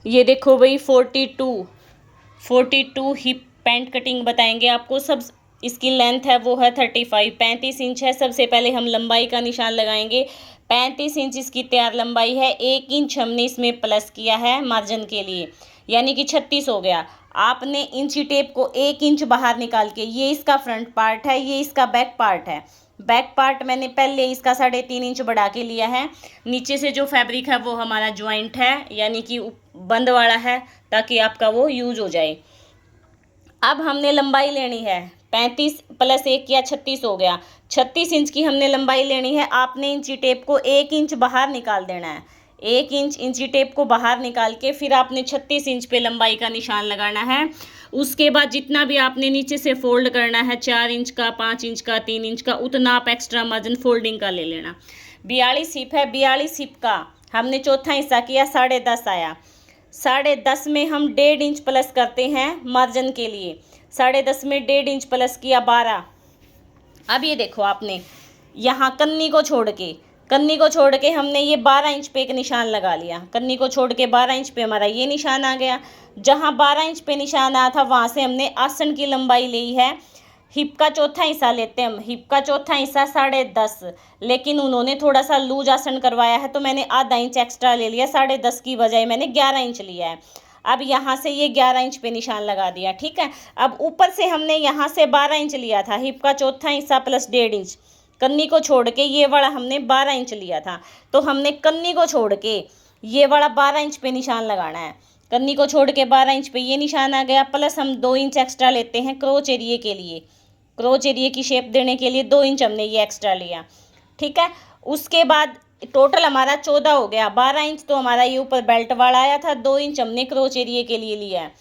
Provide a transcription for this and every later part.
ये देखो भाई 42 हिप पैंट कटिंग बताएंगे आपको। सब इसकी लेंथ है वो है 35 इंच है। सबसे पहले हम लंबाई का निशान लगाएंगे। 35 इंच इसकी तैयार लंबाई है। 1 इंच हमने इसमें प्लस किया है मार्जिन के लिए, यानी कि 36 हो गया। आपने इंची टेप को 1 इंच बाहर निकाल के, ये इसका फ्रंट पार्ट है, ये इसका बैक पार्ट है। बैक पार्ट मैंने पहले इसका 3.5 इंच बढ़ा के लिया है। नीचे से जो फैब्रिक है वो हमारा ज्वाइंट है, यानी कि बंद वाला है, ताकि आपका वो यूज हो जाए। अब हमने लंबाई लेनी है 35 + 1 या 36 हो गया। 36 इंच की हमने लंबाई लेनी है। आपने इंची टेप को 1 इंच बाहर निकाल देना है। 1 इंच इंची टेप को बाहर निकाल के फिर आपने 36 इंच पे लंबाई का निशान लगाना है। उसके बाद जितना भी आपने नीचे से फोल्ड करना है, 4 इंच का, 5 इंच का, 3 इंच का, उतना आप एक्स्ट्रा मार्जिन फोल्डिंग का ले लेना। 42 हिप है। 42 हिप का हमने चौथा हिस्सा किया, 10.5 आया। 10.5 में हम 1.5 इंच प्लस करते हैं मार्जिन के लिए। 10.5 में 1.5 इंच प्लस किया, 12। अब ये देखो, आपने यहाँ कन्नी को छोड़ के हमने ये 12 इंच पे एक निशान लगा लिया। कन्नी को छोड़ के 12 इंच पे हमारा ये निशान आ गया। जहाँ 12 इंच पे निशान आया था वहाँ से हमने आसन की लंबाई ली है। हिप का चौथा हिस्सा लेते हैं हम। हिप का चौथा हिस्सा 10.5, लेकिन उन्होंने थोड़ा सा लूज आसन करवाया है तो मैंने आधा इंच एक्स्ट्रा ले लिया। 10.5 की बजाय मैंने 11 इंच लिया है। अब यहाँ से ये 11 इंच पे निशान लगा दिया, ठीक है। अब ऊपर से हमने यहाँ से 12 इंच लिया था। हिप का चौथा हिस्सा प्लस 1.5 इंच, कन्नी को छोड़ के ये वाला हमने 12 इंच लिया था, तो हमने कन्नी को छोड़ के ये वाला 12 इंच पे निशान लगाना है। कन्नी को छोड़ के 12 इंच पे ये निशान आ गया। प्लस हम 2 इंच एक्स्ट्रा लेते हैं क्रोच एरिए के लिए। क्रोच एरिए की शेप देने के लिए 2 इंच हमने ये एक्स्ट्रा लिया, ठीक है। उसके बाद टोटल हमारा 14 हो गया। 12 इंच तो हमारा ये ऊपर बेल्ट वाला आया था, 2 इंच हमने क्रोच एरिए के लिए लिया है,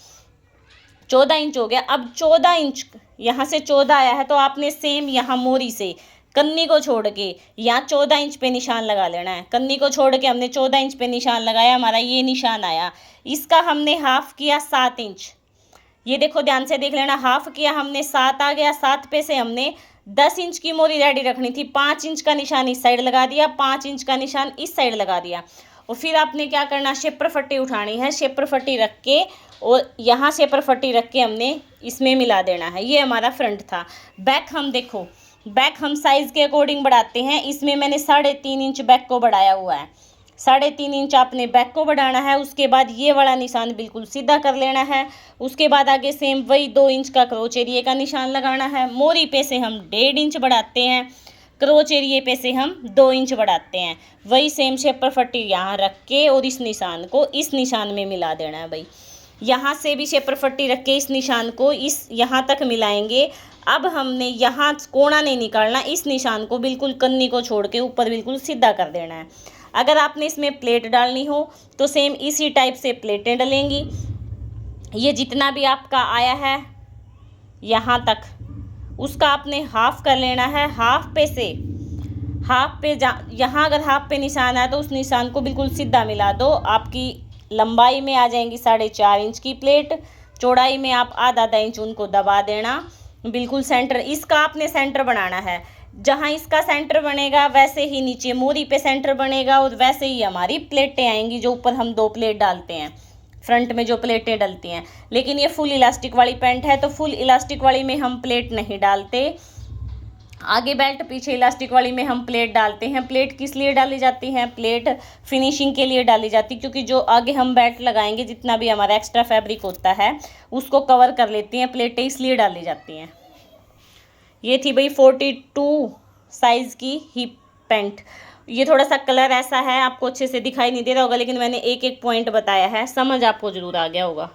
14 इंच हो गया। अब 14 इंच यहाँ से 14 आया है, तो आपने सेम यहाँ मोरी से कन्नी को छोड़ के यहाँ 14 इंच पे निशान लगा लेना है। कन्नी को छोड़ के हमने 14 इंच पे निशान लगाया, हमारा ये निशान आया। इसका हमने हाफ किया 7 इंच। ये देखो, ध्यान से देख लेना, हाफ किया हमने, 7 आ गया। 7 पे से हमने 10 इंच की मोरी रेडी रखनी थी। 5 इंच का निशान इस साइड लगा दिया, 5 इंच का निशान इस साइड लगा दिया। और फिर आपने क्या करना, शेपर फट्टी उठानी है। शेपर फट्टी रख के और यहाँ शेपर फट्टी रख के हमने इसमें मिला देना है। ये हमारा फ्रंट था। बैक हम देखो, बैक हम साइज़ के अकॉर्डिंग बढ़ाते हैं। इसमें मैंने 3.5 इंच बैक को बढ़ाया हुआ है। 3.5 इंच आपने बैक को बढ़ाना है। उसके बाद ये वाला निशान बिल्कुल सीधा कर लेना है। उसके बाद आगे सेम वही 2 इंच का क्रोच एरिए का निशान लगाना है। मोरी पे से हम 1.5 इंच बढ़ाते हैं, क्रोच एरिए पे से हम 2 इंच बढ़ाते हैं। वही सेम शेपर फट्टी यहाँ रख के और इस निशान को इस निशान में मिला देना है भाई। यहाँ से भी शेपर फट्टी रख के इस निशान को इस यहाँ तक मिलाएंगे। अब हमने यहाँ कोना नहीं निकालना, इस निशान को बिल्कुल कन्नी को छोड़ के ऊपर बिल्कुल सीधा कर देना है। अगर आपने इसमें प्लेट डालनी हो तो सेम इसी टाइप से प्लेटें डलेंगी। ये जितना भी आपका आया है यहाँ तक, उसका आपने हाफ कर लेना है। हाफ पे से यहाँ अगर हाफ पे निशान आया तो उस निशान को बिल्कुल सीधा मिला दो। आपकी लंबाई में आ जाएंगी 4.5 इंच की प्लेट, चौड़ाई में आप आधा इंच उनको दबा देना। बिल्कुल सेंटर, इसका आपने सेंटर बनाना है। जहाँ इसका सेंटर बनेगा वैसे ही नीचे मोरी पे सेंटर बनेगा और वैसे ही हमारी प्लेटें आएंगी, जो ऊपर हम 2 प्लेट डालते हैं, फ्रंट में जो प्लेटें डलती हैं। लेकिन ये फुल इलास्टिक वाली पैंट है, तो फुल इलास्टिक वाली में हम प्लेट नहीं डालते। आगे बेल्ट, पीछे इलास्टिक वाली में हम प्लेट डालते हैं। प्लेट किस लिए डाली जाती है? प्लेट फिनिशिंग के लिए डाली जाती है, क्योंकि जो आगे हम बेल्ट लगाएंगे जितना भी हमारा एक्स्ट्रा फैब्रिक होता है उसको कवर कर लेती हैं प्लेटें, इसलिए डाली जाती हैं। ये थी भाई 42 साइज़ की हिप पैंट। ये थोड़ा सा कलर ऐसा है, आपको अच्छे से दिखाई नहीं दे रहा होगा, लेकिन मैंने एक एक पॉइंट बताया है, समझ आपको ज़रूर आ गया होगा।